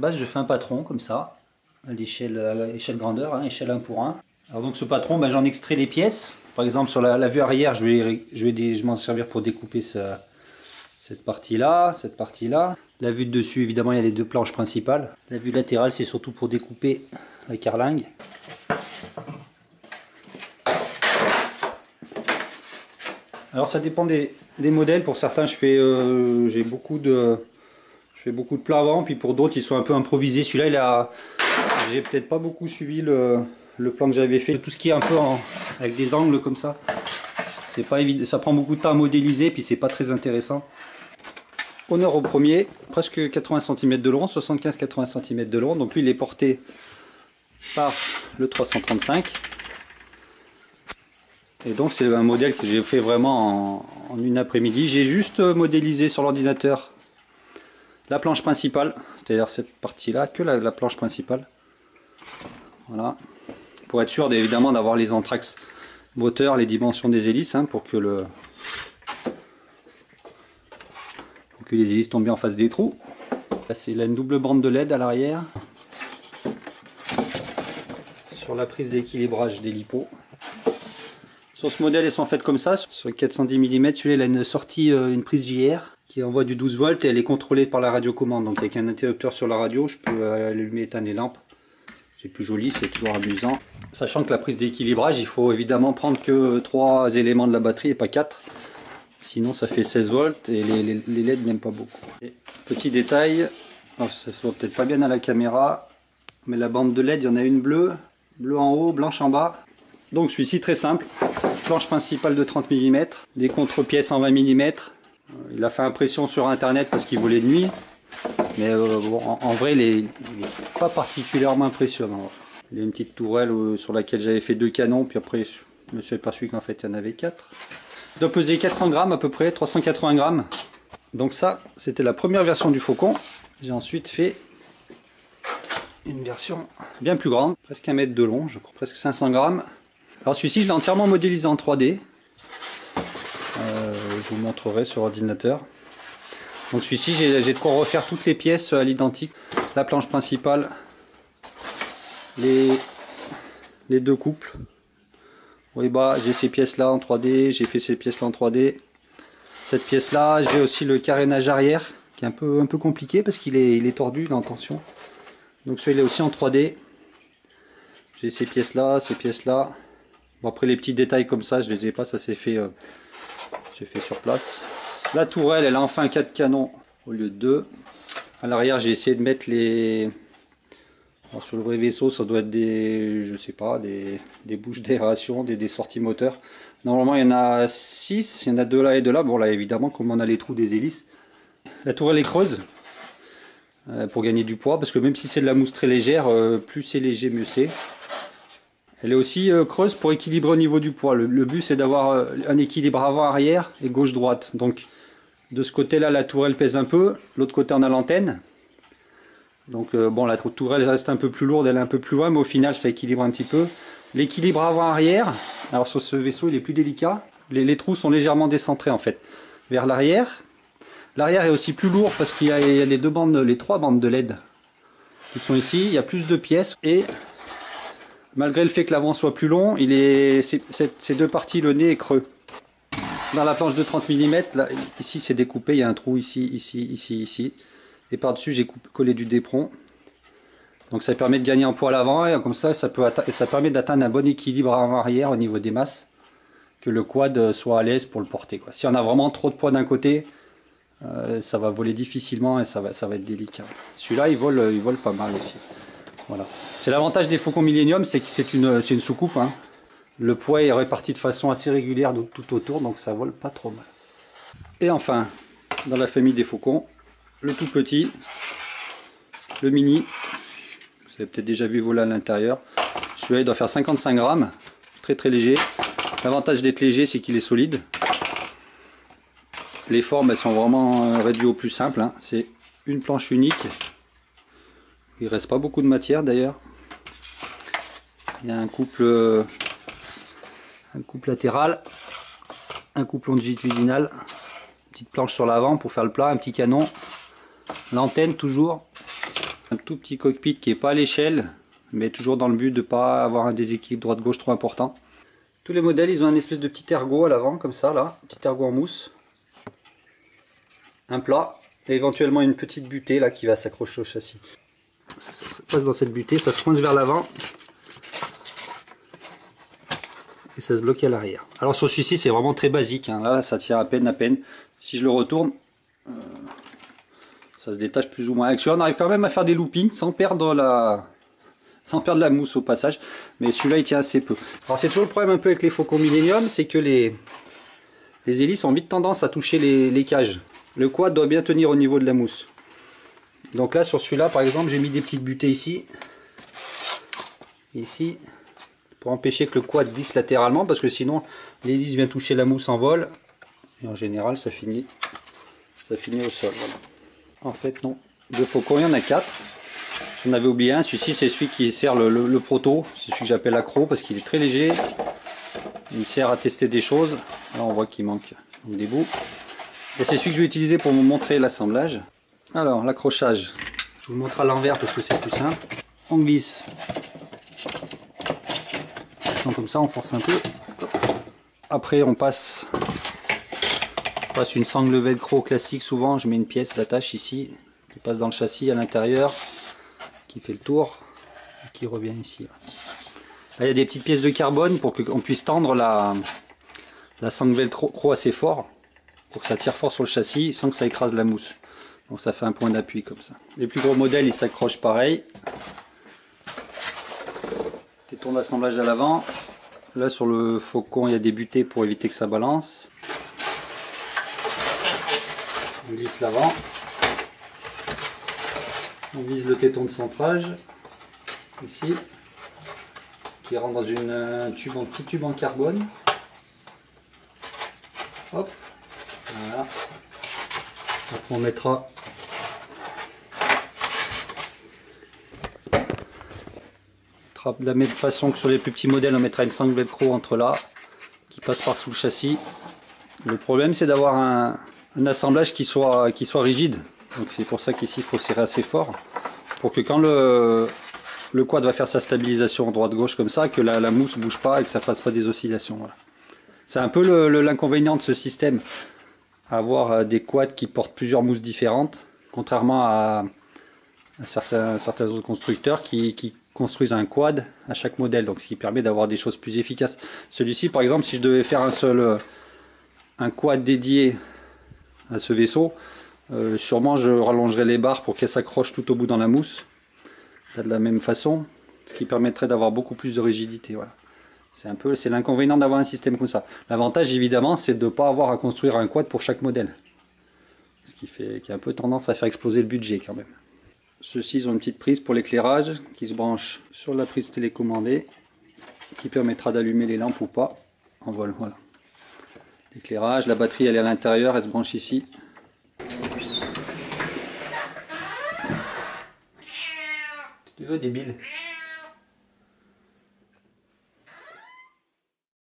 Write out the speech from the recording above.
base, je fais un patron comme ça, à l'échelle grandeur, hein, échelle 1 pour 1. Alors donc ce patron, ben, j'en extrais les pièces. Par exemple sur la vue arrière, je vais m'en servir pour découper cette partie-là, cette partie-là. La vue de dessus, évidemment, il y a les deux planches principales. La vue latérale, c'est surtout pour découper la carlingue. Alors ça dépend des modèles. Pour certains, j'ai beaucoup de plats avant, puis pour d'autres, ils sont un peu improvisés. Celui-là, j'ai peut-être pas beaucoup suivi le plan que j'avais fait. Tout ce qui est un peu avec des angles comme ça, c'est pas évident. Ça prend beaucoup de temps à modéliser, puis c'est pas très intéressant. Honneur au premier, presque 80 cm de long, 75-80 cm de long. Donc lui, il est porté par le 335. Et donc c'est un modèle que j'ai fait vraiment en une après-midi. J'ai juste modélisé sur l'ordinateur la planche principale, c'est-à-dire cette partie-là, que la planche principale. Voilà. Pour être sûr évidemment d'avoir les entraxes moteurs, les dimensions des hélices, hein, pour que les hélices tombent bien en face des trous. Là c'est une double bande de LED à l'arrière. Sur la prise d'équilibrage des lipots. Sur ce modèle, elles sont faites comme ça, sur 410 mm. Celui-là, il a une sortie, une prise JR qui envoie du 12 volts et elle est contrôlée par la radiocommande. Donc avec un interrupteur sur la radio, je peux allumer et éteindre les lampes. C'est plus joli, c'est toujours amusant. Sachant que la prise d'équilibrage, il faut évidemment prendre que 3 éléments de la batterie et pas 4. Sinon ça fait 16 volts et les LED n'aiment pas beaucoup. Et petit détail, alors ça se voit peut-être pas bien à la caméra, mais la bande de LED, il y en a une bleue, bleu en haut, blanche en bas. Donc celui-ci très simple, planche principale de 30 mm, des contre-pièces en 20 mm. Il a fait impression sur internet parce qu'il volait de nuit, mais bon, en vrai il n'est pas particulièrement impressionnant. Il y a une petite tourelle sur laquelle j'avais fait 2 canons, puis après je me suis aperçu qu'en fait il y en avait 4. Il doit peser 400 grammes à peu près, 380 grammes. Donc ça, c'était la première version du Faucon. J'ai ensuite fait une version bien plus grande, presque 1 mètre de long, je crois, presque 500 grammes. Alors celui-ci, je l'ai entièrement modélisé en 3D. Je vous montrerai sur ordinateur. Donc celui-ci, j'ai de quoi refaire toutes les pièces à l'identique. La planche principale, les 2 couples. Oui, bah, j'ai ces pièces-là en 3D, j'ai fait ces pièces-là en 3D. Cette pièce-là, j'ai aussi le carénage arrière, qui est un peu compliqué parce qu'il est tordu, il est en tension. Donc celui-là aussi en 3D. J'ai ces pièces-là, ces pièces-là. Bon, après les petits détails comme ça, je les ai pas, ça s'est fait sur place. La tourelle, elle a enfin 4 canons au lieu de 2. À l'arrière, j'ai essayé de mettre les... Alors, sur le vrai vaisseau, ça doit être des, je sais pas, des bouches d'aération, des sorties moteurs. Normalement, il y en a 6, il y en a 2 là et 2 là. Bon, là, évidemment, comme on a les trous des hélices. La tourelle est creuse pour gagner du poids, parce que même si c'est de la mousse très légère, plus c'est léger, mieux c'est. Elle est aussi creuse pour équilibrer au niveau du poids. Le but, c'est d'avoir un équilibre avant-arrière et gauche-droite. Donc, de ce côté-là, la tourelle pèse un peu. L'autre côté, on a l'antenne. Donc bon, la tourelle reste un peu plus lourde, elle est un peu plus loin, mais au final ça équilibre un petit peu. L'équilibre avant-arrière, alors sur ce vaisseau il est plus délicat, les trous sont légèrement décentrés en fait, vers l'arrière. L'arrière est aussi plus lourd parce qu'il y a les 3 bandes de LED qui sont ici, il y a plus de pièces et malgré le fait que l'avant soit plus long, ces 2 parties, le nez est creux. Dans la planche de 30 mm, là, ici c'est découpé, il y a un trou ici, ici. Et par-dessus, j'ai collé du dépron. Donc ça permet de gagner en poids à l'avant. Et comme ça, ça permet d'atteindre un bon équilibre avant-arrière au niveau des masses. Que le quad soit à l'aise pour le porter, quoi. Si on a vraiment trop de poids d'un côté, ça va voler difficilement et ça va être délicat. Celui-là, il vole pas mal aussi. Voilà. C'est l'avantage des Faucons Millennium, c'est que c'est une soucoupe, hein. Le poids est réparti de façon assez régulière tout autour, donc ça vole pas trop mal. Et enfin, dans la famille des Faucons, le tout petit, le mini, vous avez peut-être déjà vu voler à l'intérieur. Celui-là il doit faire 55 grammes, très très léger. L'avantage d'être léger, c'est qu'il est solide. Les formes, elles sont vraiment réduites au plus simple, hein. C'est une planche unique. Il reste pas beaucoup de matière d'ailleurs. Il y a un couple latéral, un couple longitudinal, petite planche sur l'avant pour faire le plat, un petit canon. L'antenne toujours, Un tout petit cockpit qui n'est pas à l'échelle, mais toujours dans le but de ne pas avoir un déséquilibre droite-gauche trop important. Tous les modèles, ils ont un espèce de petit ergot à l'avant, comme ça, là, petit ergot en mousse. Un plat, et éventuellement une petite butée là qui va s'accrocher au châssis. Ça passe dans cette butée, ça se coince vers l'avant. Et ça se bloque à l'arrière. Alors sur celui-ci, c'est vraiment très basique, hein. Là, ça tient à peine. Si je le retourne, ça se détache plus ou moins. Avec celui-là, on arrive quand même à faire des loopings sans perdre la mousse au passage. Mais celui-là, il tient assez peu. Alors c'est toujours le problème un peu avec les Faucon Millenium, c'est que les hélices ont vite tendance à toucher les cages. Le quad doit bien tenir au niveau de la mousse. Donc là, sur celui-là, par exemple, j'ai mis des petites butées ici. Ici. Pour empêcher que le quad glisse latéralement, parce que sinon, l'hélice vient toucher la mousse en vol. Et en général, ça finit au sol. Voilà. En fait, non. De Faucon, il y en a 4. J'en avais oublié un. Celui-ci, c'est celui qui sert le proto. C'est celui que j'appelle accro, parce qu'il est très léger. Il me sert à tester des choses. Là, on voit qu'il manque des bouts. Et c'est celui que je vais utiliser pour vous montrer l'assemblage. Alors, l'accrochage. Je vous le montre à l'envers parce que c'est plus simple. On glisse. Donc, comme ça, on force un peu. Après, on passe une sangle velcro classique. Souvent, je mets une pièce d'attache ici qui passe dans le châssis à l'intérieur, qui fait le tour et qui revient ici. Là, il y a des petites pièces de carbone pour qu'on puisse tendre la sangle velcro assez fort, pour que ça tire fort sur le châssis sans que ça écrase la mousse. Donc ça fait un point d'appui comme ça. Les plus gros modèles, ils s'accrochent pareil. Téton d'assemblage à l'avant. Là sur le Faucon, il y a des butées pour éviter que ça balance. On glisse l'avant. On vise le téton de centrage ici, qui rentre dans un petit tube en carbone. Hop, voilà. Après on mettra de la même façon que sur les plus petits modèles, on mettra une sangle velcro entre là qui passe par dessous le châssis. Le problème, c'est d'avoir un assemblage qui soit rigide. Donc c'est pour ça qu'ici il faut serrer assez fort pour que quand le quad va faire sa stabilisation droite-gauche comme ça, que la mousse bouge pas et que ça fasse pas des oscillations. Voilà. C'est un peu l'inconvénient de ce système, avoir des quads qui portent plusieurs mousses différentes, contrairement à certains autres constructeurs qui construisent un quad à chaque modèle, donc ce qui permet d'avoir des choses plus efficaces. Celui-ci par exemple, si je devais faire un quad dédié à ce vaisseau, sûrement je rallongerais les barres pour qu'elles s'accrochent tout au bout dans la mousse, de la même façon, ce qui permettrait d'avoir beaucoup plus de rigidité. Voilà. C'est l'inconvénient d'avoir un système comme ça. L'avantage évidemment, c'est de ne pas avoir à construire un quad pour chaque modèle, ce qui a un peu tendance à faire exploser le budget quand même. Ceux-ci, ils ont une petite prise pour l'éclairage qui se branche sur la prise télécommandée, qui permettra d'allumer les lampes ou pas en vol. Voilà. L'éclairage, la batterie elle est à l'intérieur, elle se branche ici. Si tu veux, débile.